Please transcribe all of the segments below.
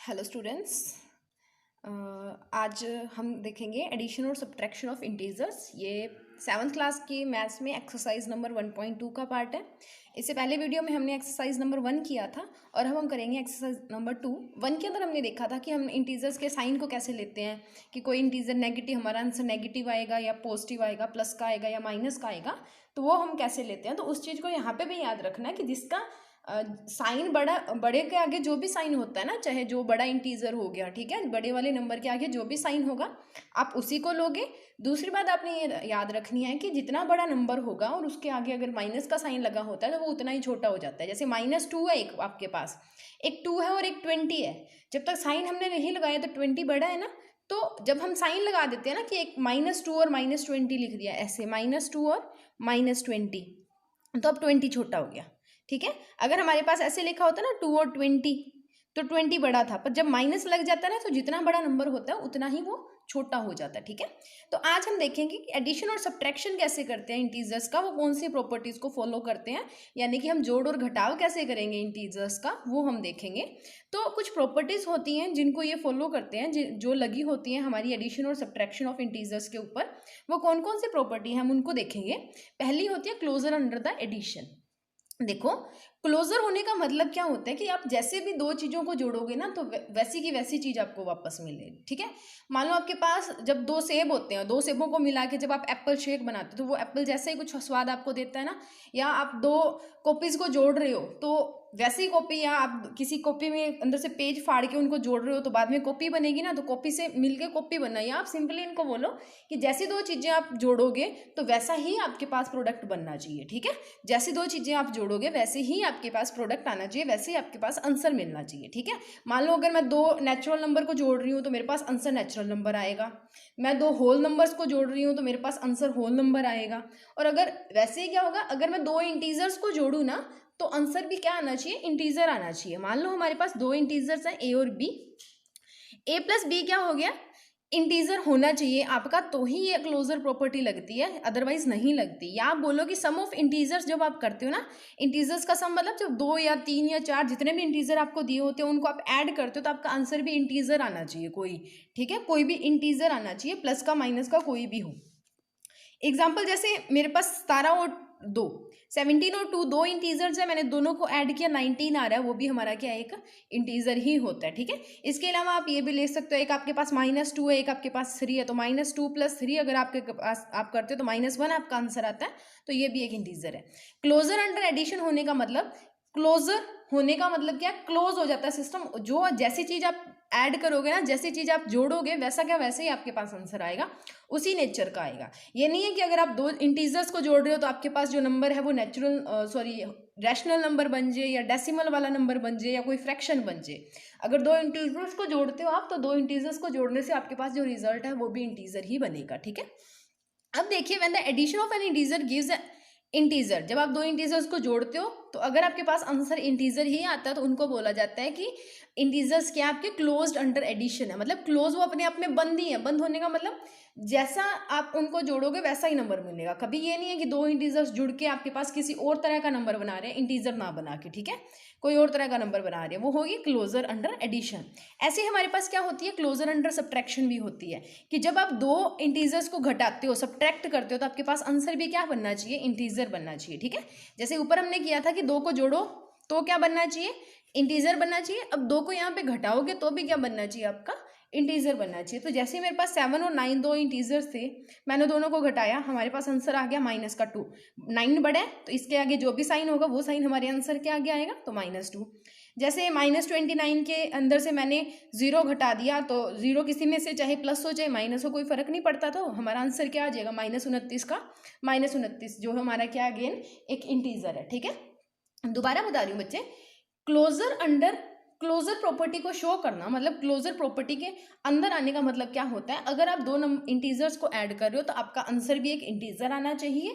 Hello students. आज हम देखेंगे एडिशन और सब्ट्रैक्शन ऑफ इंटीजर्स। ये 7th क्लास की मैथ्स में एक्सरसाइज नंबर 1.2 का पार्ट है। इससे पहले वीडियो में हमने एक्सरसाइज नंबर 1 किया था और अब हम करेंगे एक्सरसाइज नंबर 2। 1 के अंदर हमने देखा था कि हम इंटीजर्स के साइन को कैसे लेते हैं, कि कोई इंटीजर नेगेटिव, हमारा आंसर नेगेटिव आएगा या पॉजिटिव आएगा, प्लस का आएगा या माइनस का आएगा, तो वो हम कैसे लेते हैं। तो उस चीज़ को यहाँ पे भी याद रखना है कि जिसका साइन बड़े के आगे जो भी साइन होता है ना, चाहे जो बड़ा इंटीजर हो गया, ठीक है, बड़े वाले नंबर के आगे जो भी साइन होगा आप उसी को लोगे। दूसरी बात आपने ये याद रखनी है कि जितना बड़ा नंबर होगा और उसके आगे अगर माइनस का साइन लगा होता है तो वो उतना ही छोटा हो जाता है। जैसे -2 है, एक आपके पास एक 2 है और एक 20 है, जब तक साइन हमने नहीं लगाया तो 20 बड़ा है ना। तो जब हम साइन लगा देते हैं ना कि एक -2 और -20 लिख दिया, ऐसे -2 और -20, तो अब 20 छोटा हो गया, ठीक है। अगर हमारे पास ऐसे लिखा होता ना 2 और 20, तो 20 बड़ा था, पर जब माइनस लग जाता है ना तो जितना बड़ा नंबर होता है उतना ही वो छोटा हो जाता है, ठीक है। तो आज हम देखेंगे कि एडिशन और सब्ट्रैक्शन कैसे करते हैं इंटीजर्स का, वो कौन सी प्रॉपर्टीज को फॉलो करते हैं, यानी कि हम जोड़ और घटाव कैसे करेंगे इंटीजर्स का, वो हम देखेंगे। तो कुछ प्रॉपर्टीज होती हैं जिनको ये फॉलो करते हैं, जो लगी होती हैं हमारी एडिशन और सब्ट्रैक्शन ऑफ इंटीजर्स के ऊपर। वो कौन कौन सी प्रॉपर्टी है हम उनको देखेंगे। पहली होती है क्लोजर अंडर द एडिशन। देखो, क्लोजर होने का मतलब क्या होता है कि आप जैसे भी दो चीज़ों को जोड़ोगे ना तो वैसी की वैसी चीज़ आपको वापस मिलेगी, ठीक है। मान लो आपके पास जब दो सेब होते हैं, दो सेबों को मिला के जब आप एप्पल शेक बनाते हो तो वो एप्पल जैसे ही कुछ स्वाद आपको देता है ना। या आप दो कॉपीज़ को जोड़ रहे हो तो वैसी कॉपी, या आप किसी कॉपी में अंदर से पेज फाड़ के उनको जोड़ रहे हो तो बाद में कॉपी बनेगी ना, तो कॉपी से मिलके कॉपी बनना। या आप सिंपली इनको बोलो कि जैसी दो चीज़ें आप जोड़ोगे तो वैसा ही आपके पास प्रोडक्ट बनना चाहिए, ठीक है। जैसी दो चीज़ें आप जोड़ोगे वैसे ही आपके पास प्रोडक्ट आना चाहिए, वैसे ही आपके पास आंसर मिलना चाहिए, ठीक है। मान लो अगर मैं दो नेचुरल नंबर को जोड़ रही हूँ तो मेरे पास आंसर नेचुरल नंबर आएगा। मैं दो होल नंबर्स को जोड़ रही हूँ तो मेरे पास आंसर होल नंबर आएगा। और अगर वैसे ही क्या होगा, अगर मैं दो इंटीजर्स को जोड़ूँ ना तो आंसर भी क्या आना चाहिए, इंटीजर आना चाहिए। मान लो हमारे पास दो इंटीजर्स हैं, ए और बी। ए प्लस बी क्या हो गया, इंटीजर होना चाहिए आपका, तो ही ये क्लोजर प्रॉपर्टी लगती है, अदरवाइज नहीं लगती। या आप बोलो कि सम ऑफ इंटीजर्स जब आप करते हो ना, इंटीजर्स का सम मतलब जब 2 या 3 या 4 जितने भी इंटीजर आपको दिए होते हैं उनको आप ऐड करते हो तो आपका आंसर भी इंटीजर आना चाहिए कोई, ठीक है। कोई भी इंटीजर आना चाहिए, प्लस का माइनस का कोई भी हो। एग्जाम्पल जैसे मेरे पास 17 और 2, 17 और 2 दो इंटीजर्स है, मैंने दोनों को ऐड किया, 19 आ रहा है, वो भी हमारा क्या है, एक इंटीजर ही होता है, ठीक है। इसके अलावा आप ये भी ले सकते हो, एक आपके पास -2 है, एक आपके पास 3 है, तो -2 + 3 अगर आपके पास आप करते हो तो -1 आपका आंसर आता है, तो ये भी एक इंटीजर है। क्लोजर अंडर एडिशन होने का मतलब, क्लोजर होने का मतलब क्या, क्लोज हो जाता है सिस्टम। जो जैसी चीज आप ऐड करोगे ना, जैसी चीज आप जोड़ोगे वैसा क्या वैसे ही आपके पास आंसर आएगा, उसी नेचर का आएगा। ये नहीं है कि अगर आप दो इंटीजर्स को जोड़ रहे हो तो आपके पास जो नंबर है वो रैशनल नंबर बन जाए, या डेसिमल वाला नंबर बन जाए, या कोई फ्रैक्शन बन जाए। अगर दो इंटीजर्स को जोड़ते हो आप तो दो इंटीजर्स को जोड़ने से आपके पास जो रिजल्ट है वो भी इंटीजर ही बनेगा, ठीक है। अब देखिए, when the addition of an integer gives integer, जब आप दो इंटीजर्स को जोड़ते हो तो अगर आपके पास आंसर इंटीजर ही आता है तो उनको बोला जाता है कि इंटीजर्स क्या आपके क्लोज्ड अंडर एडिशन है। मतलब क्लोज वो अपने आप में बंद ही है। बंद होने का मतलब जैसा आप उनको जोड़ोगे वैसा ही नंबर मिलेगा। कभी ये नहीं है कि दो इंटीजर्स जुड़ के आपके पास किसी और तरह का नंबर बना रहे हैं, इंटीजर ना बना के, ठीक है, कोई और तरह का नंबर बना रहे हैं, वो होगी क्लोजर अंडर एडिशन। ऐसे हमारे पास क्या होती है, क्लोजर अंडर सब्ट्रैक्शन भी होती है, कि जब आप दो इंटीजर्स को घटाते हो, सब्ट्रैक्ट करते हो, तो आपके पास आंसर भी क्या बनना चाहिए, इंटीजर बनना चाहिए, ठीक है। जैसे ऊपर हमने किया था कि दो को जोड़ो तो क्या बनना चाहिए, इंटीजर बनना चाहिए। अब दो को यहाँ पे घटाओगे तो भी क्या बनना चाहिए, आपका इंटीजर बनना चाहिए। तो जैसे मेरे पास 7 और 9 दो इंटीजर्स थे, मैंने दोनों को घटाया, हमारे पास आंसर आ गया -2। 9 बड़ा है तो इसके आगे जो भी साइन होगा वो साइन हमारे आंसर के आगे आएगा, तो -2। जैसे -29 के अंदर से मैंने 0 घटा दिया, तो 0 किसी में से चाहे प्लस हो चाहे माइनस हो कोई फर्क नहीं पड़ता, तो हमारा आंसर क्या आ जाएगा, -29 का -29, जो हमारा क्या अगेन एक इंटीजर है, ठीक है। दोबारा बता रही हूँ बच्चे, क्लोजर प्रॉपर्टी को शो करना, मतलब क्लोजर प्रॉपर्टी के अंदर आने का मतलब क्या होता है, अगर आप दो इंटीजर्स को ऐड कर रहे हो तो आपका आंसर भी एक इंटीजर आना चाहिए।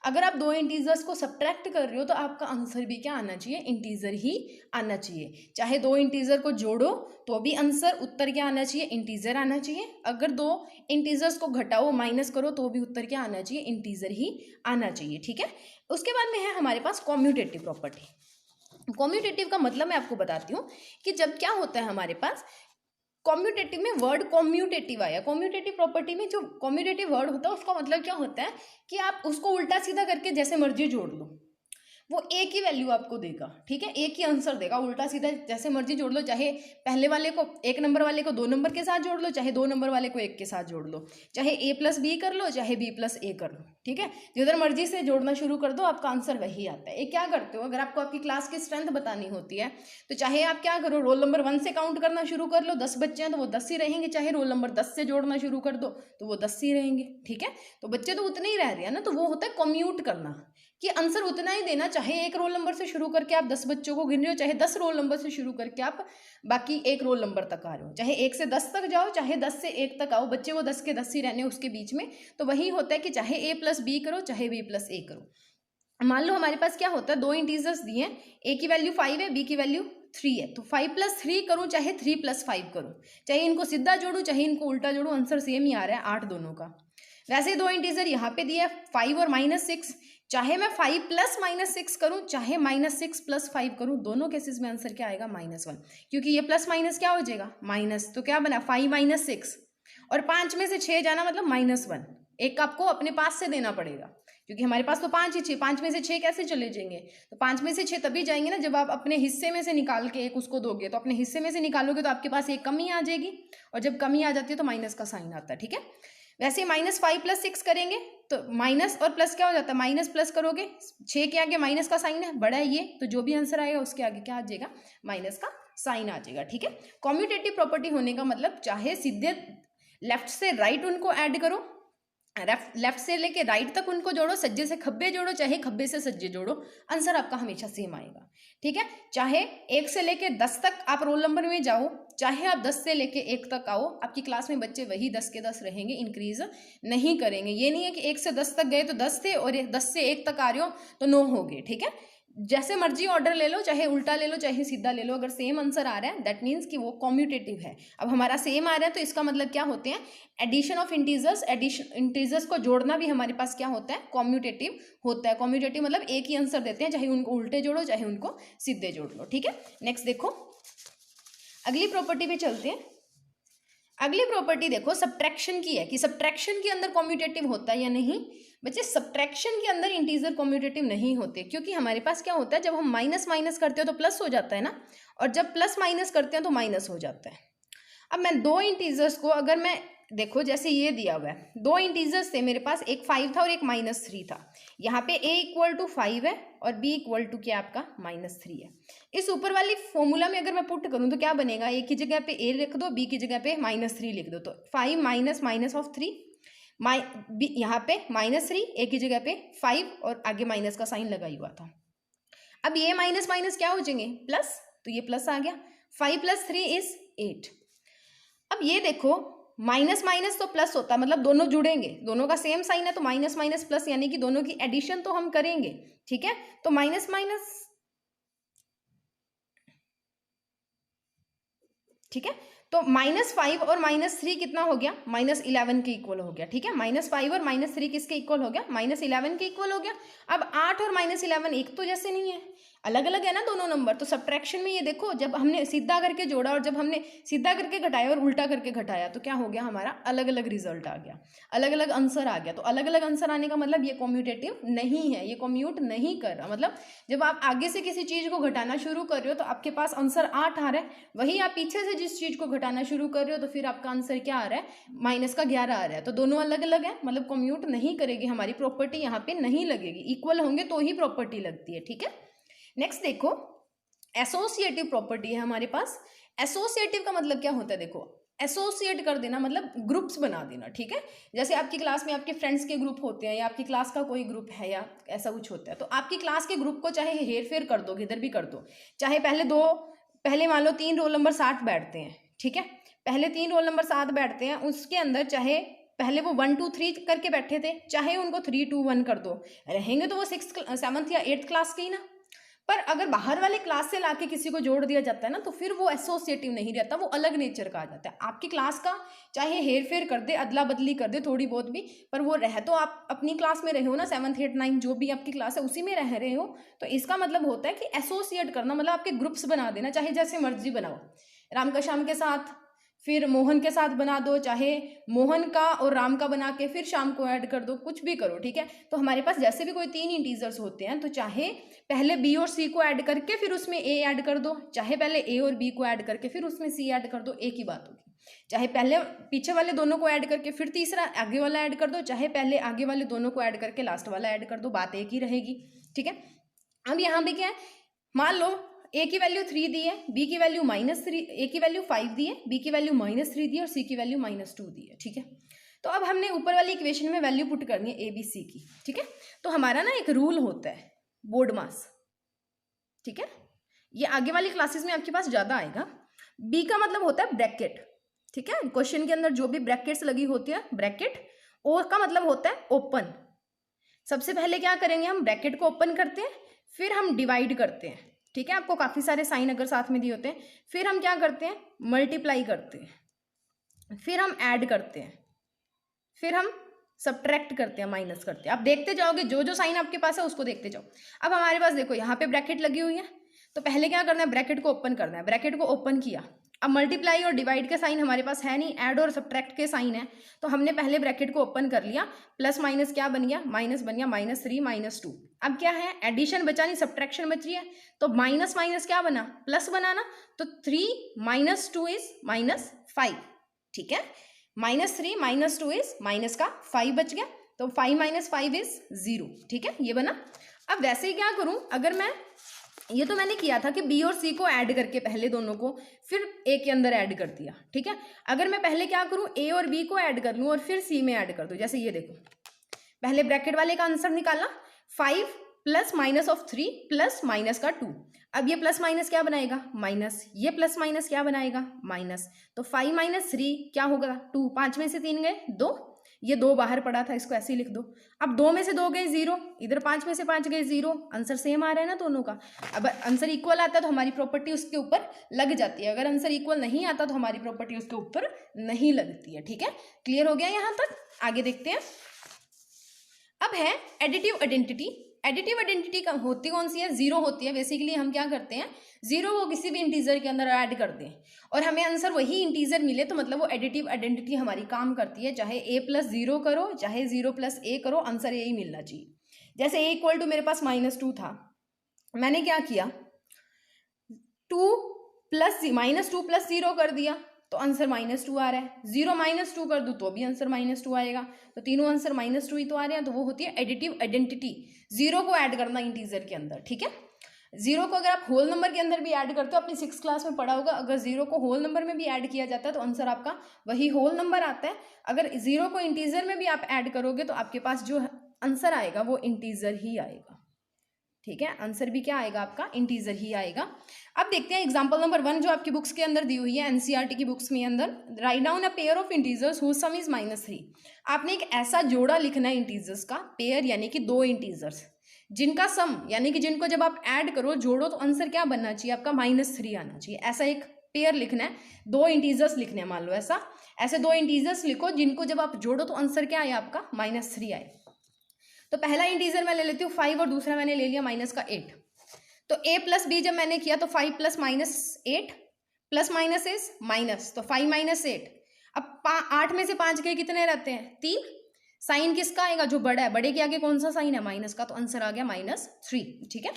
अगर आप दो इंटीजर्स को सब्ट्रैक्ट कर रहे हो तो आपका आंसर भी क्या आना चाहिए, इंटीजर ही आना चाहिए। चाहे दो इंटीजर को जोड़ो तो भी आंसर उत्तर क्या आना चाहिए, इंटीजर आना चाहिए। अगर दो इंटीजर्स को घटाओ, माइनस करो, तो भी उत्तर क्या आना चाहिए, इंटीजर ही आना चाहिए, ठीक है। उसके बाद में है हमारे पास कॉम्यूटेटिव प्रॉपर्टी। कॉम्यूटेटिव का मतलब मैं आपको बताती हूँ कि जब क्या होता है हमारे पास कॉम्यूटेटिव में वर्ड कॉम्यूटेटिव आया। कॉम्यूटेटिव प्रॉपर्टी में जो कॉम्यूटेटिव वर्ड होता है उसका मतलब क्या होता है कि आप उसको उल्टा सीधा करके जैसे मर्जी जोड़ लो, वो एक ही वैल्यू आपको देगा, ठीक है, एक ही आंसर देगा। उल्टा सीधा जैसे मर्जी जोड़ लो, चाहे पहले वाले को 1 नंबर वाले को 2 नंबर के साथ जोड़ लो, चाहे 2 नंबर वाले को 1 के साथ जोड़ लो, चाहे a+b कर लो, चाहे b+a कर लो, ठीक है। जिधर मर्जी से जोड़ना शुरू कर दो आपका आंसर वही आता है। ये क्या करते हो, अगर आपको आपकी क्लास की स्ट्रेंथ बतानी होती है तो चाहे आप क्या करो, रोल नंबर 1 से काउंट करना शुरू कर लो, 10 बच्चे हैं तो वो 10 ही रहेंगे, चाहे रोल नंबर 10 से जोड़ना शुरू कर दो तो वो 10 ही रहेंगे, ठीक है। तो बच्चे तो उतने ही रह रहे हैं ना, तो वो होता है कम्यूट करना, कि आंसर उतना ही देना, चाहे एक रोल नंबर से शुरू करके आप 10 बच्चों को गिन रहे हो, चाहे 10 रोल नंबर से शुरू करके आप बाकी एक रोल नंबर तक आ रहे हो, चाहे 1 से 10 तक जाओ, चाहे 10 से 1 तक आओ, बच्चे वो 10 के 10 ही रहने उसके बीच में। तो वही होता है कि चाहे a+b करो, चाहे b+a करो। मान लो हमारे पास क्या होता है, 2 इंटीजर्स दिए हैं, a की वैल्यू 5 है, b की वैल्यू 3 है, तो 5+3 करूँ चाहे 3+5 करूँ, चाहे इनको सीधा जोड़ूँ चाहे इनको उल्टा जोड़ूँ, आंसर सेम ही आ रहा है 8 दोनों का। वैसे 2 इंटीजर यहाँ पे दिया है 5 और -6, चाहे मैं 5 + -6 करूँ चाहे -6 + 5 करूँ, दोनों केसेस में आंसर क्या आएगा -1, क्योंकि ये प्लस माइनस क्या हो जाएगा माइनस, तो क्या बना 5 - 6 और 5 में से 6 जाना मतलब -1, एक आपको अपने पास से देना पड़ेगा, क्योंकि हमारे पास तो 5 ही 6, 5 में से 6 कैसे चले जाएंगे, तो 5 में से 6 तभी जाएंगे ना जब आप अपने हिस्से में से निकाल के एक उसको दोगे, तो अपने हिस्से में से निकालोगे तो आपके पास एक कमी आ जाएगी, और जब कमी आ जाती है तो माइनस का साइन आता है, ठीक है। वैसे -5 + 6 करेंगे तो माइनस और प्लस क्या हो जाता है, माइनस प्लस करोगे 6 के आगे माइनस का साइन है, बड़ा है ये, तो जो भी आंसर आएगा उसके आगे क्या आ जाएगा, माइनस का साइन आ जाएगा, ठीक है। कॉम्यूटेटिव प्रॉपर्टी होने का मतलब चाहे सीधे लेफ्ट से राइट उनको ऐड करो, लेफ्ट से लेके राइट तक उनको जोड़ो, सज्जे से खब्बे जोड़ो, चाहे खब्बे से सज्जे जोड़ो, आंसर आपका हमेशा सेम आएगा, ठीक है। चाहे 1 से लेके 10 तक आप रोल नंबर में जाओ, चाहे आप 10 से लेके 1 तक आओ, आपकी क्लास में बच्चे वही 10 के 10 रहेंगे, इंक्रीज नहीं करेंगे। ये नहीं है कि 1 से 10 तक गए तो 10 थे और 10 से 1 तक आ रहे हो तो 9 हो गए, ठीक है। जैसे मर्जी ऑर्डर ले लो, चाहे उल्टा ले लो चाहे सीधा ले लो, अगर सेम आंसर आ रहा है दैट मीन्स कि वो कॉम्यूटेटिव है। अब हमारा सेम आ रहा है तो इसका मतलब क्या होते हैं, addition of integers, addition integers को जोड़ना भी हमारे पास क्या होता है, कॉम्यूटेटिव होता है। कॉम्यूटेटिव मतलब एक ही आंसर देते हैं, चाहे उनको उल्टे जोड़ो चाहे उनको सीधे जोड़ लो, ठीक है। नेक्स्ट देखो, अगली प्रॉपर्टी पे चलते हैं। अगली प्रॉपर्टी देखो सब्ट्रैक्शन की है, कि सब्ट्रैक्शन के अंदर कॉम्यूटेटिव होता है या नहीं। बच्चे सब्ट्रैक्शन के अंदर इंटीजर कॉम्यूटेटिव नहीं होते, क्योंकि हमारे पास क्या होता है, जब हम माइनस माइनस करते हो तो प्लस हो जाता है ना, और जब प्लस माइनस करते हैं तो माइनस हो जाता है। अब मैं 2 इंटीजर्स को अगर मैं देखो, जैसे ये दिया हुआ है 2 इंटीजर्स थे मेरे पास, एक 5 था और एक -3 था, यहाँ पे a = 5 है और b = क्या आपका -3 है। इस ऊपर वाली फॉर्मूला में अगर मैं पुट करूँ तो क्या बनेगा, a की जगह पे a लिख दो, b की जगह पे -3 लिख दो, तो 5 -3 यहाँ पे -3, a की जगह पे 5 और आगे माइनस का साइन लगा हुआ था। अब ये माइनस माइनस क्या हो जाएंगे प्लस, तो ये प्लस आ गया, 5 + 3 = 8। अब ये देखो माइनस माइनस तो प्लस होता है, मतलब दोनों जुड़ेंगे, दोनों का सेम साइन है तो माइनस माइनस प्लस, यानी कि दोनों की एडिशन तो हम करेंगे, ठीक है। तो माइनस माइनस, ठीक है, तो -5 और -3 कितना हो गया, -11 के इक्वल हो गया, ठीक है। -5 और -3 किसके इक्वल हो गया, -11 के इक्वल हो गया। अब 8 और -11 एक तो जैसे नहीं है, अलग अलग है ना दोनों नंबर। तो सब्ट्रैक्शन में ये देखो, जब हमने सीधा करके जोड़ा और जब हमने सीधा करके घटाया और उल्टा करके घटाया तो क्या हो गया, हमारा अलग अलग रिजल्ट आ गया, अलग अलग आंसर आ गया। तो अलग अलग आंसर आने का मतलब ये कॉम्यूटेटिव नहीं है, ये कॉम्यूट नहीं कर रहा। मतलब जब आप आगे से किसी चीज़ को घटाना शुरू कर रहे हो तो आपके पास आंसर 8 आ रहा है, वही आप पीछे से जिस चीज़ को घटाना शुरू कर रहे हो तो फिर आपका आंसर क्या आ रहा है, -11 आ रहा है। तो दोनों अलग अलग है, मतलब कॉम्यूट नहीं करेगी, हमारी प्रॉपर्टी यहाँ पे नहीं लगेगी, इक्वल होंगे तो ही प्रॉपर्टी लगती है, ठीक है। नेक्स्ट देखो, एसोसिएटिव प्रॉपर्टी है हमारे पास। एसोसिएटिव का मतलब क्या होता है, देखो एसोसिएट कर देना मतलब ग्रुप्स बना देना, ठीक है। जैसे आपकी क्लास में आपके फ्रेंड्स के ग्रुप होते हैं या आपकी क्लास का कोई ग्रुप है या ऐसा कुछ होता है, तो आपकी क्लास के ग्रुप को चाहे हेर फेर कर दो, किधर भी कर दो, चाहे पहले मान लो 3 रोल नंबर 7 बैठते हैं, ठीक है, पहले 3 रोल नंबर 7 बैठते हैं, उसके अंदर चाहे पहले वो 1 2 3 करके बैठे थे, चाहे उनको 3 2 1 कर दो, रहेंगे तो वो 6th 7th या 8th क्लास के ही ना। पर अगर बाहर वाले क्लास से लाके किसी को जोड़ दिया जाता है ना, तो फिर वो एसोसिएटिव नहीं रहता, वो अलग नेचर का आ जाता है। आपकी क्लास का चाहे हेर फेर कर दे, अदला बदली कर दे थोड़ी बहुत भी, पर वो रह तो आप अपनी क्लास में रहे हो ना, 7th 8th 9th जो भी आपकी क्लास है उसी में रह रहे हो। तो इसका मतलब होता है कि एसोसिएट करना, मतलब आपके ग्रुप्स बना देना, चाहे जैसे मर्जी बनाओ, राम का श्याम के साथ, फिर मोहन के साथ बना दो, चाहे मोहन का और राम का बना के फिर शाम को ऐड कर दो, कुछ भी करो, ठीक है। तो हमारे पास जैसे भी कोई 3 इंटीजर्स होते हैं, तो चाहे पहले बी और सी को ऐड करके फिर उसमें ए ऐड कर दो, चाहे पहले ए और बी को ऐड करके फिर उसमें सी ऐड कर दो, एक ही बात होगी। चाहे पहले पीछे वाले दोनों को ऐड करके फिर तीसरा आगे वाला ऐड कर दो, चाहे पहले आगे वाले दोनों को ऐड करके लास्ट वाला ऐड कर दो, बात एक ही रहेगी, ठीक है। अब यहाँ पे क्या है, मान लो ए की वैल्यू 3 दी है, बी की वैल्यू -3, ए की वैल्यू 5 दी है, बी की वैल्यू -3 दी है और सी की वैल्यू -2 दी है, ठीक है। तो अब हमने ऊपर वाली इक्वेशन में वैल्यू पुट करनी है ए बी सी की, ठीक है। तो हमारा ना एक रूल होता है बोर्ड मास, ठीक है, ये आगे वाली क्लासेस में आपके पास ज़्यादा आएगा। बी का मतलब होता है ब्रैकेट, ठीक है, क्वेश्चन के अंदर जो भी ब्रैकेट्स लगी होती है ब्रैकेट। ओ का मतलब होता है ओपन। सबसे पहले क्या करेंगे, हम ब्रैकेट को ओपन करते हैं, फिर हम डिवाइड करते हैं, ठीक है। आपको काफ़ी सारे साइन अगर साथ में दिए होते हैं, फिर हम क्या करते हैं, मल्टीप्लाई करते हैं, फिर हम ऐड करते हैं, फिर हम सब्ट्रैक्ट करते हैं, माइनस करते हैं। आप देखते जाओगे, जो जो साइन आपके पास है उसको देखते जाओ। अब हमारे पास देखो यहाँ पे ब्रैकेट लगी हुई है, तो पहले क्या करना है, ब्रैकेट को ओपन करना है। ब्रैकेट को ओपन किया, अब मल्टीप्लाई और डिवाइड के साइन हमारे पास है नहीं, ऐड और सब्ट्रैक्ट के साइन है, तो हमने पहले ब्रैकेट को ओपन कर लिया, प्लस माइनस क्या बन गया, माइनस बन गया, -3 -2। अब क्या है, एडिशन बचा नहीं, सब्ट्रैक्शन बच रही है, तो माइनस माइनस क्या बना, प्लस बना ना, तो 3 - 2 इज -5, ठीक है। -3 - 2 इज माइनस का 5 बच गया, तो 5 - 5 इज 0, ठीक है, ये बना। अब वैसे ही क्या करूं, अगर मैं, ये तो मैंने किया था कि बी और सी को ऐड करके पहले दोनों को, फिर ए के अंदर ऐड कर दिया, ठीक है। अगर मैं पहले क्या करूं, ए और बी को ऐड कर लूं और फिर सी में ऐड कर दूं, जैसे ये देखो, पहले ब्रैकेट वाले का आंसर निकाला, 5 plus minus of 3 plus minus का 2। अब ये प्लस माइनस क्या बनाएगा, माइनस, ये प्लस माइनस क्या बनाएगा, माइनस, तो 5 - 3 क्या होगा, 2, 5 में से 3 गए 2, ये 2 बाहर पड़ा था, इसको ऐसे ही लिख दो। अब 2 में से 2 गए 0, इधर 5 में से 5 गए 0, आंसर सेम आ रहा है ना दोनों का। अब आंसर इक्वल आता है तो हमारी प्रॉपर्टी उसके ऊपर लग जाती है, अगर आंसर इक्वल नहीं आता तो हमारी प्रॉपर्टी उसके ऊपर नहीं लगती है, ठीक है। क्लियर हो गया यहाँ तक, आगे देखते हैं। अब है एडिटिव आइडेंटिटी। एडिटिव आइडेंटिटी होती कौन सी है, 0 होती है। बेसिकली हम क्या करते हैं, 0 को किसी भी इंटीजर के अंदर ऐड कर दें और हमें आंसर वही इंटीजर मिले, तो मतलब वो एडिटिव आइडेंटिटी हमारी काम करती है। चाहे a + 0 करो, चाहे 0 + a करो, आंसर यही मिलना चाहिए। जैसे a = मेरे पास -2 था, मैंने क्या किया, 2 + 0 कर दिया, तो आंसर -2 आ रहा है। 0 - 2 कर दूँ तो भी आंसर -2 आएगा, तो तीनों आंसर -2 ही तो आ रहे हैं। तो वो होती है एडिटिव आइडेंटिटी, 0 को ऐड करना इंटीजर के अंदर, ठीक है। 0 को अगर आप होल नंबर के अंदर भी ऐड करते हो, अपनी 6th क्लास में पढ़ा होगा, अगर 0 को होल नंबर में भी ऐड किया जाता है तो आंसर आपका वही होल नंबर आता है। अगर 0 को इंटीजर में भी आप ऐड करोगे तो आपके पास जो आंसर आएगा वो इंटीजर ही आएगा, ठीक है। आंसर भी क्या आएगा आपका, इंटीजर ही आएगा। अब देखते हैं एग्जांपल नंबर 1 जो आपकी बुक्स के अंदर दी हुई है, एनसीईआरटी की बुक्स में अंदर। Write down a pair of integers whose sum is -3। आपने एक ऐसा जोड़ा लिखना है इंटीजर्स का, पेयर यानी कि 2 इंटीजर्स जिनका सम यानी कि जिनको जब आप ऐड करो, जोड़ो, तो आंसर क्या बनना चाहिए आपका, -3 आना चाहिए। ऐसा एक पेयर लिखना है, 2 इंटीजर्स लिखने हैं, मान लो ऐसे 2 इंटीजर्स लिखो जिनको जब आप जोड़ो तो आंसर क्या आए आपका, -3 आए। तो पहला इंटीजर मैं ले लेती हूँ 5 और दूसरा मैंने ले लिया -8। तो a + b जब मैंने किया तो 5 + -8 प्लस माइनस इज माइनस, तो 5 - 8। अब 8 में से 5 गए कितने रहते हैं, 3। साइन किसका आएगा, जो बड़ा है, बड़े के आगे कौन सा साइन है, माइनस का, तो आंसर आ गया -3, ठीक है।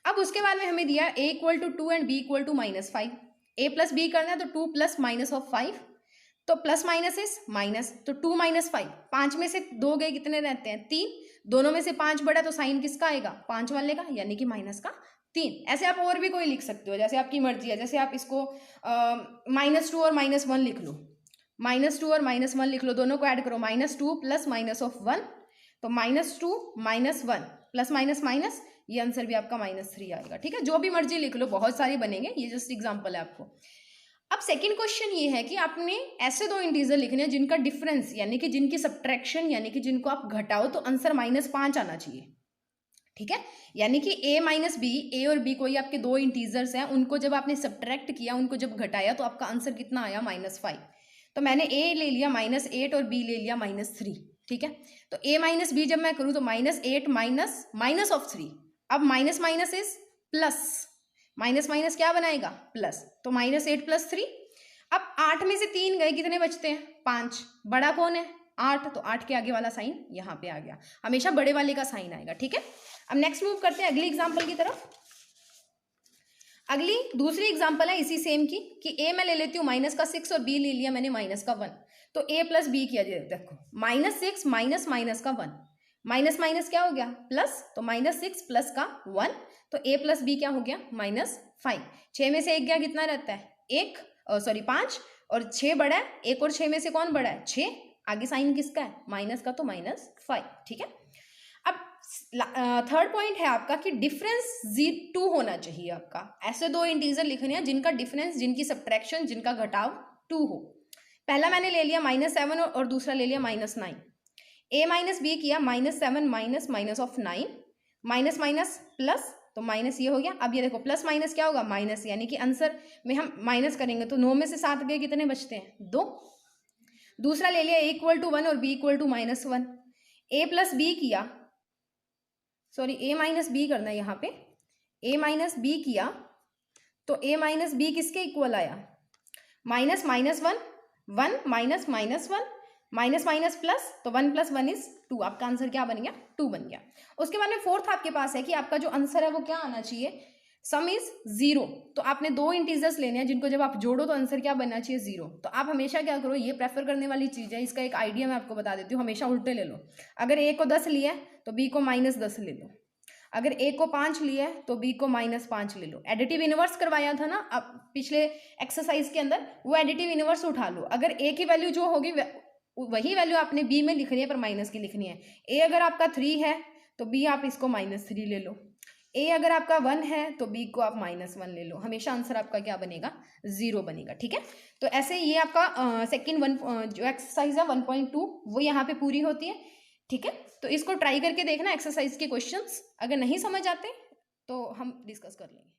अब उसके बाद में हमें दिया a = 2 and b = -5। a + b करना है तो 2 + -5, तो प्लस माइनस इज माइनस, तो 2 - 5, 5 में से 2 गए कितने रहते हैं, 3। दोनों में से 5 बड़ा, तो साइन किसका आएगा, 5 वाले का, यानी कि -3। ऐसे आप और भी कोई लिख सकते हो, जैसे आपकी मर्जी है। जैसे आप इसको -2 और -1 लिख लो, -2 और -1 लिख लो, दोनों को ऐड करो, -2 + -1, तो -2 - 1 प्लस माइनस माइनस, ये आंसर भी आपका -3 आएगा, ठीक है। जो भी मर्जी लिख लो, बहुत सारे बनेंगे, ये जस्ट एग्जाम्पल है आपको। अब सेकंड क्वेश्चन ये है कि आपने ऐसे 2 इंटीजर लिखने हैं जिनका डिफरेंस यानी कि जिनकी सब्ट्रैक्शन यानी कि जिनको आप घटाओ तो आंसर -5 आना चाहिए, ठीक है, यानी कि a माइनस बी, ए और बी कोई आपके दो इंटीजर्स हैं, उनको जब आपने सब्ट्रैक्ट किया, उनको जब घटाया तो आपका आंसर कितना आया -5। तो मैंने a ले लिया -8 और b ले लिया -3। ठीक है, तो a माइनस बी जब मैं करूँ तो -8 माइनस ऑफ 3, अब minus minus is plus, minus minus क्या बनाएगा प्लस, तो -8 + 3। अब 8 में से 3 गए, कितने बचते हैं 5, बड़ा कौन है 8, तो 8 के आगे वाला साइन यहाँ पे आ गया, हमेशा बड़े वाले का साइन आएगा। ठीक है, अब नेक्स्ट मूव करते हैं अगली एग्जांपल की तरफ। अगली दूसरी एग्जांपल है इसी सेम की, कि a मैं ले लेती हूँ -6 और b ले लिया मैंने -1, तो a + b किया जाए, देखो -6 माइनस माइनस का 1, माइनस माइनस क्या हो गया प्लस, तो -6 प्लस का 1, तो a + b क्या हो गया -5। 6 में से 1 गया, कितना रहता है 5, और 6 बड़ा है, 1 और 6 में से कौन बड़ा है 6, आगे साइन किसका है माइनस का, तो -5। ठीक है, अब थर्ड पॉइंट है आपका कि डिफरेंस 2 होना चाहिए आपका, ऐसे दो इंटीजर लिखने हैं जिनका डिफरेंस, जिनकी सब्ट्रैक्शन, जिनका घटाव 2 हो। पहला मैंने ले लिया -7 और दूसरा ले लिया -9, a माइनस बी किया -7 minus minus of 9, minus minus plus, तो माइनस ये हो गया। अब ये देखो प्लस माइनस क्या होगा माइनस, यानी कि आंसर में हम माइनस करेंगे तो 9 में से 7 गए, कितने बचते हैं 2। दूसरा ले लिया a = 1 और b = -1, a + b किया, सॉरी a माइनस बी करना है यहाँ पे, a माइनस बी किया तो a माइनस बी किसके इक्वल आया, minus minus 1, 1 minus minus 1, minus minus plus, तो 1 + 1 = 2, आपका आंसर क्या बन गया 2 बन गया। उसके बाद में फोर्थ आपके पास है कि आपका जो आंसर है वो क्या आना चाहिए, सम इज 0, तो आपने दो इंटीजर्स लेने हैं जिनको जब आप जोड़ो तो आंसर क्या बनना चाहिए 0। तो आप हमेशा क्या करो, ये प्रेफर करने वाली चीज़ है, इसका एक आइडिया मैं आपको बता देती हूँ, हमेशा उल्टे ले लो। अगर a को 10 लिया है तो b को -10 ले लो, अगर a को 5 लिया है तो b को -5 ले लो। एडिटिव इनवर्स करवाया था ना अब पिछले एक्सरसाइज के अंदर, वो एडिटिव इनवर्स उठा लो। अगर a की वैल्यू जो होगी वही वैल्यू आपने b में लिखनी है, पर माइनस की लिखनी है। a अगर आपका 3 है तो b आप इसको -3 ले लो, a अगर आपका 1 है तो b को आप -1 ले लो, हमेशा आंसर आपका क्या बनेगा 0 बनेगा। ठीक है, तो ऐसे ये आपका सेकंड जो एक्सरसाइज है 1.2 वो यहाँ पे पूरी होती है। ठीक है, तो इसको ट्राई करके देखना एक्सरसाइज के क्वेश्चंस, अगर नहीं समझ आते तो हम डिस्कस कर लेंगे।